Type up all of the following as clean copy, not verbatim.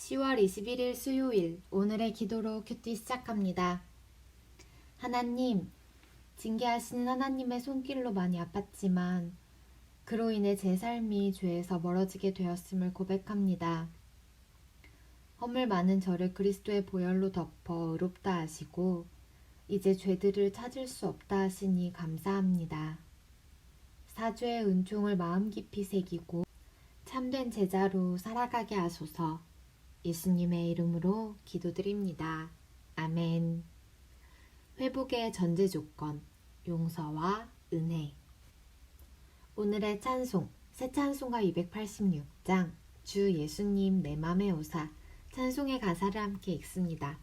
10월 21일 수요일 오늘의 기도로 큐티 시작합니다. 하나님, 징계하시는 하나님의 손길로 많이 아팠지만 그로 인해 제 삶이 죄에서 멀어지게 되었음을 고백합니다. 허물 많은 저를 그리스도의 보혈로 덮어 의롭다 하시고 이제 죄들을 찾을 수 없다 하시니 감사합니다. 사죄의 은총을 마음 깊이 새기고 참된 제자로 살아가게 하소서. 예수님의 이름으로 기도드립니다. 아멘. 회복의 전제 조건, 용서와 은혜. 오늘의 찬송, 새 찬송가 286장, 주 예수님 내 맘에 오사, 찬송의 가사를 함께 읽습니다.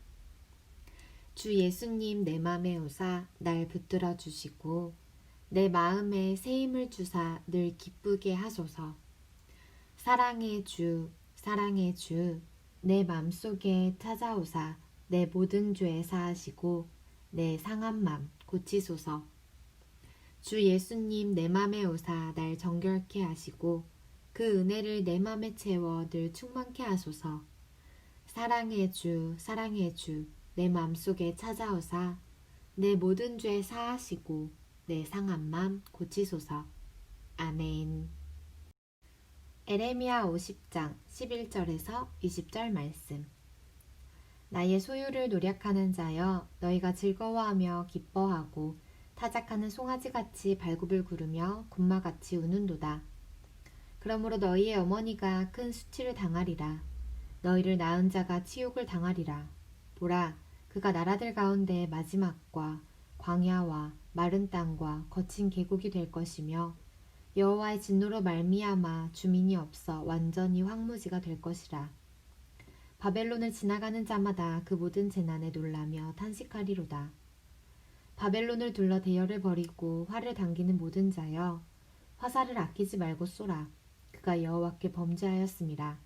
주 예수님 내 맘에 오사, 날 붙들어 주시고, 내 마음에 새 힘을 주사 늘 기쁘게 하소서. 사랑의 주, 사랑의 주, 내 맘속에 찾아오사 내 모든 죄 사하시고 내 상한 맘 고치소서. 주 예수님 내 맘에 오사 날 정결케 하시고 그 은혜를 내 맘에 채워 늘 충만케 하소서. 사랑의 주, 사랑의 주, 내 맘속에 찾아오사 내 모든 죄 사하시고 내 상한 맘 고치소서. 아멘. 에레미야 50장 11절에서 20절 말씀. 나의 소유를 노력하는 자여, 너희가 즐거워하며 기뻐하고 타작하는 송아지같이 발굽을 구르며 군마같이 우는도다. 그러므로 너희의 어머니가 큰 수치를 당하리라. 너희를 낳은 자가 치욕을 당하리라. 보라, 그가 나라들 가운데 마지막과 광야와 마른 땅과 거친 계곡이 될 것이며 여호와의 진노로 말미암아 주민이 없어 완전히 황무지가 될 것이라. 바벨론을 지나가는 자마다 그 모든 재난에 놀라며 탄식하리로다. 바벨론을 둘러 대열을 벌이고 활을 당기는 모든 자여, 화살을 아끼지 말고 쏘라. 그가 여호와께 범죄하였음이라.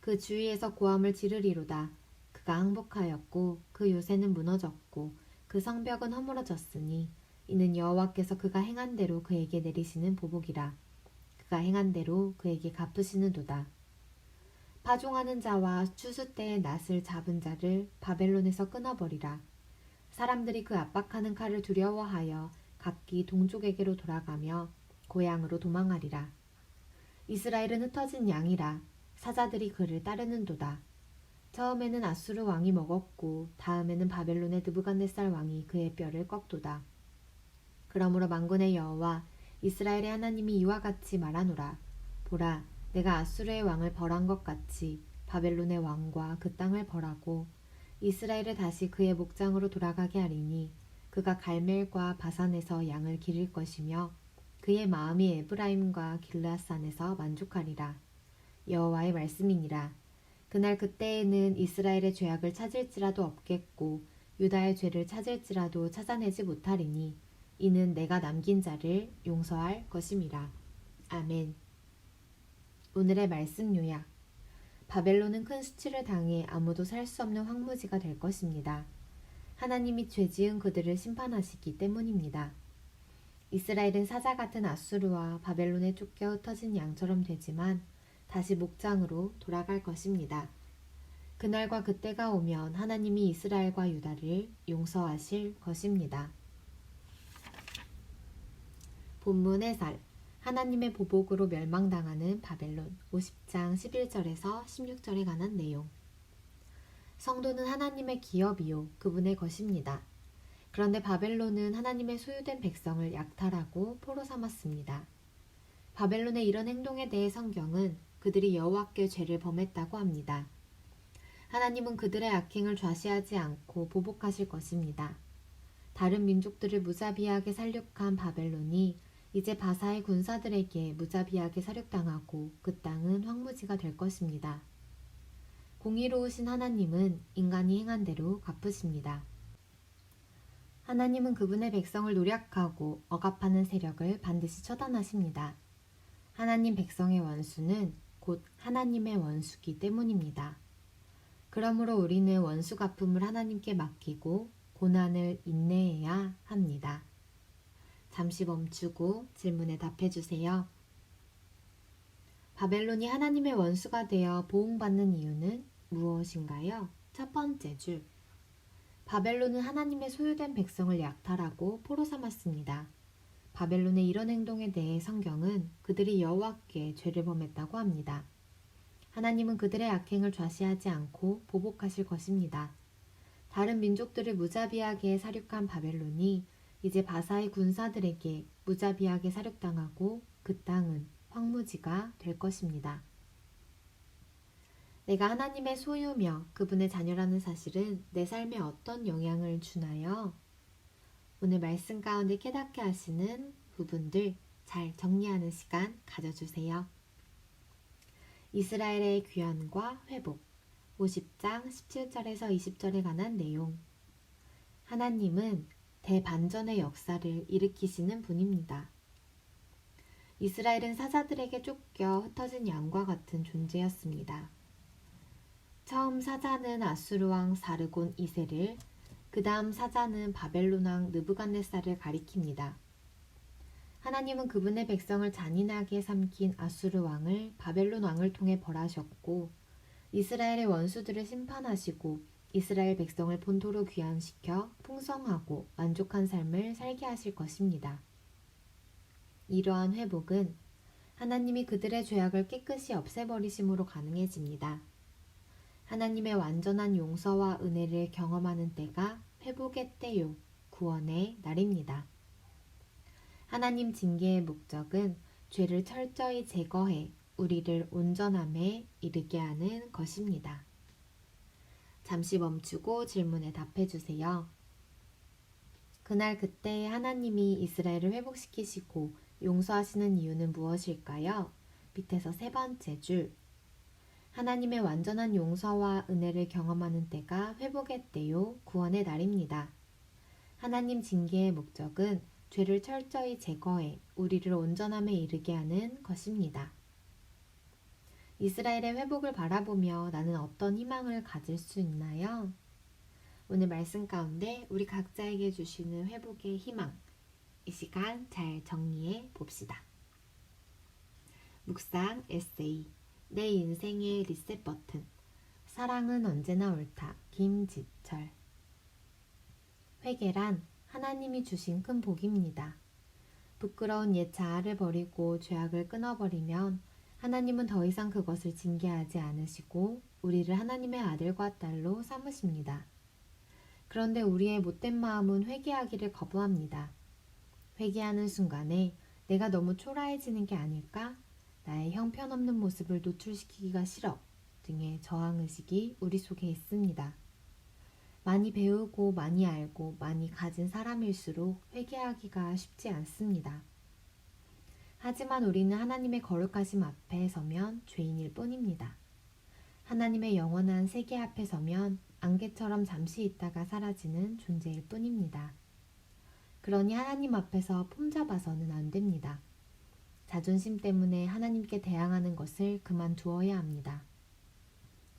그 주위에서 고함을 지르리로다. 그가 항복하였고 그 요새는 무너졌고 그 성벽은 허물어졌으니 이는 여호와께서 그가 행한 대로 그에게 내리시는 보복이라. 그가 행한 대로 그에게 갚으시는도다. 파종하는 자와 추수 때의 낫을 잡은 자를 바벨론에서 끊어버리라. 사람들이 그 압박하는 칼을 두려워하여 각기 동족에게로 돌아가며 고향으로 도망하리라. 이스라엘은 흩어진 양이라. 사자들이 그를 따르는도다. 처음에는 아수르 왕이 먹었고 다음에는 바벨론의 느부갓네살 왕이 그의 뼈를 꺾도다. 그러므로 만군의 여호와 이스라엘의 하나님이 이와 같이 말하노라. 보라, 내가 아수르의 왕을 벌한 것 같이 바벨론의 왕과 그 땅을 벌하고 이스라엘을 다시 그의 목장으로 돌아가게 하리니 그가 갈멜과 바산에서 양을 기를 것이며 그의 마음이 에브라임과 길르앗산에서 만족하리라. 여호와의 말씀이니라. 그날 그때에는 이스라엘의 죄악을 찾을지라도 없겠고 유다의 죄를 찾을지라도 찾아내지 못하리니 이는 내가 남긴 자를 용서할 것임이라. 아멘. 오늘의 말씀 요약. 바벨론은 큰 수치를 당해 아무도 살 수 없는 황무지가 될 것입니다. 하나님이 죄 지은 그들을 심판하시기 때문입니다. 이스라엘은 사자 같은 아수르와 바벨론에 쫓겨 흩어진 양처럼 되지만 다시 목장으로 돌아갈 것입니다. 그날과 그때가 오면 하나님이 이스라엘과 유다를 용서하실 것입니다. 본문 해설. 하나님의 보복으로 멸망당하는 바벨론 50장 11절에서 16절에 관한 내용. 성도는 하나님의 기업이요 그분의 것입니다. 그런데 바벨론은 하나님의 소유된 백성을 약탈하고 포로 삼았습니다. 바벨론의 이런 행동에 대해 성경은 그들이 여호와께 죄를 범했다고 합니다. 하나님은 그들의 악행을 좌시하지 않고 보복하실 것입니다. 다른 민족들을 무자비하게 살육한 바벨론이 이제 바사의 군사들에게 무자비하게 살육당하고 그 땅은 황무지가 될 것입니다. 공의로우신 하나님은 인간이 행한 대로 갚으십니다. 하나님은 그분의 백성을 노력하고 억압하는 세력을 반드시 처단하십니다. 하나님 백성의 원수는 곧 하나님의 원수기 때문입니다. 그러므로 우리는 원수 갚음을 하나님께 맡기고 고난을 인내해야 합니다. 잠시 멈추고 질문에 답해 주세요. 바벨론이 하나님의 원수가 되어 보응받는 이유는 무엇인가요? 첫 번째 줄. 바벨론은 하나님의 소유된 백성을 약탈하고 포로 삼았습니다. 바벨론의 이런 행동에 대해 성경은 그들이 여호와께 죄를 범했다고 합니다. 하나님은 그들의 악행을 좌시하지 않고 보복하실 것입니다. 다른 민족들을 무자비하게 사륙한 바벨론이 이제 바사의 군사들에게 무자비하게 사륙당하고 그 땅은 황무지가 될 것입니다. 내가 하나님의 소유며 그분의 자녀라는 사실은 내 삶에 어떤 영향을 주나요? 오늘 말씀 가운데 깨닫게 하시는 부분들 잘 정리하는 시간 가져주세요. 이스라엘의 귀환과 회복 50장 17절에서 20절에 관한 내용. 하나님은 대반전의 역사를 일으키시는 분입니다. 이스라엘은 사자들에게 쫓겨 흩어진 양과 같은 존재였습니다. 처음 사자는 아수르 왕 사르곤 2세를, 그 다음 사자는 바벨론 왕 느부갓네살을 가리킵니다. 하나님은 그분의 백성을 잔인하게 삼킨 아수르 왕을 바벨론 왕을 통해 벌하셨고, 이스라엘의 원수들을 심판하시고 이스라엘 백성을 본토로 귀환시켜 풍성하고 만족한 삶을 살게 하실 것입니다. 이러한 회복은 하나님이 그들의 죄악을 깨끗이 없애버리심으로 가능해집니다. 하나님의 완전한 용서와 은혜를 경험하는 때가 회복의 때요, 구원의 날입니다. 하나님 징계의 목적은 죄를 철저히 제거해 우리를 온전함에 이르게 하는 것입니다. 잠시 멈추고 질문에 답해주세요. 그날 그때 하나님이 이스라엘을 회복시키시고 용서하시는 이유는 무엇일까요? 밑에서 세 번째 줄. 하나님의 완전한 용서와 은혜를 경험하는 때가 회복의 때요, 구원의 날입니다. 하나님 징계의 목적은 죄를 철저히 제거해 우리를 온전함에 이르게 하는 것입니다. 이스라엘의 회복을 바라보며 나는 어떤 희망을 가질 수 있나요? 오늘 말씀 가운데 우리 각자에게 주시는 회복의 희망, 이 시간 잘 정리해 봅시다. 묵상 에세이, 내 인생의 리셋 버튼, 사랑은 언제나 옳다, 김지철. 회개란 하나님이 주신 큰 복입니다. 부끄러운 옛 자아를 버리고 죄악을 끊어버리면 하나님은 더 이상 그것을 징계하지 않으시고 우리를 하나님의 아들과 딸로 삼으십니다. 그런데 우리의 못된 마음은 회개하기를 거부합니다. 회개하는 순간에 내가 너무 초라해지는 게 아닐까? 나의 형편없는 모습을 노출시키기가 싫어 등의 저항의식이 우리 속에 있습니다. 많이 배우고 많이 알고 많이 가진 사람일수록 회개하기가 쉽지 않습니다. 하지만 우리는 하나님의 거룩하심 앞에 서면 죄인일 뿐입니다. 하나님의 영원한 세계 앞에 서면 안개처럼 잠시 있다가 사라지는 존재일 뿐입니다. 그러니 하나님 앞에서 폼잡아서는 안 됩니다. 자존심 때문에 하나님께 대항하는 것을 그만두어야 합니다.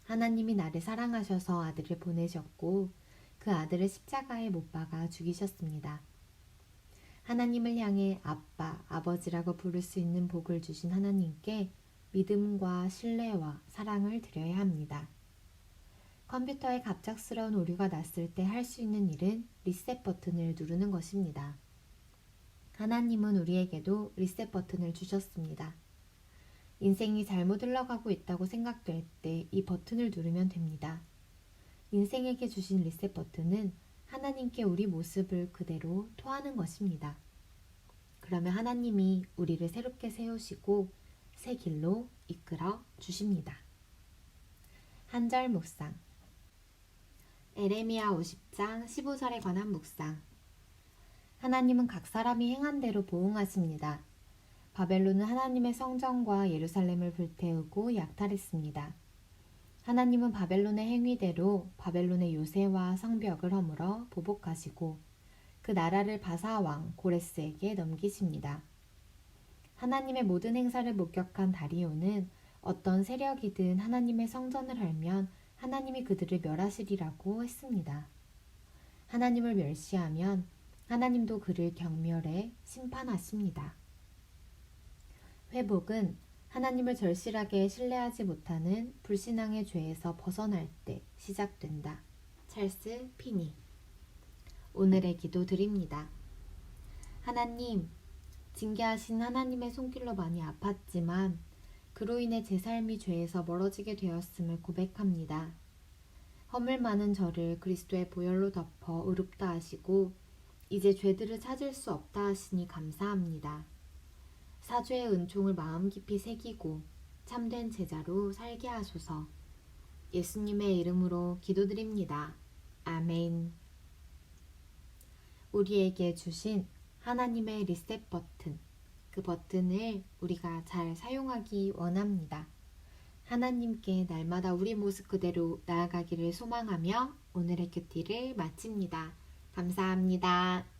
하나님이 나를 사랑하셔서 아들을 보내셨고 그 아들을 십자가에 못 박아 죽이셨습니다. 하나님을 향해 아빠, 아버지라고 부를 수 있는 복을 주신 하나님께 믿음과 신뢰와 사랑을 드려야 합니다. 컴퓨터에 갑작스러운 오류가 났을 때 할 수 있는 일은 리셋 버튼을 누르는 것입니다. 하나님은 우리에게도 리셋 버튼을 주셨습니다. 인생이 잘못 흘러가고 있다고 생각될 때 이 버튼을 누르면 됩니다. 인생에게 주신 리셋 버튼은 하나님께 우리 모습을 그대로 토하는 것입니다. 그러면 하나님이 우리를 새롭게 세우시고 새 길로 이끌어 주십니다. 한 절 묵상. 에레미야 50장 15절에 관한 묵상. 하나님은 각 사람이 행한 대로 보응하십니다. 바벨론은 하나님의 성전과 예루살렘을 불태우고 약탈했습니다. 하나님은 바벨론의 행위대로 바벨론의 요새와 성벽을 허물어 보복하시고 그 나라를 바사 왕 고레스에게 넘기십니다. 하나님의 모든 행사를 목격한 다리오는 어떤 세력이든 하나님의 성전을 헐면 하나님이 그들을 멸하시리라고 했습니다. 하나님을 멸시하면 하나님도 그를 경멸해 심판하십니다. 회복은 하나님을 절실하게 신뢰하지 못하는 불신앙의 죄에서 벗어날 때 시작된다. 찰스 피니. 오늘의 기도 드립니다. 하나님, 징계하신 하나님의 손길로 많이 아팠지만 그로 인해 제 삶이 죄에서 멀어지게 되었음을 고백합니다. 허물 많은 저를 그리스도의 보혈로 덮어 의롭다 하시고 이제 죄들을 찾을 수 없다 하시니 감사합니다. 사죄의 은총을 마음 깊이 새기고 참된 제자로 살게 하소서. 예수님의 이름으로 기도드립니다. 아멘. 우리에게 주신 하나님의 리셋 버튼, 그 버튼을 우리가 잘 사용하기 원합니다. 하나님께 날마다 우리 모습 그대로 나아가기를 소망하며 오늘의 큐티를 마칩니다. 감사합니다.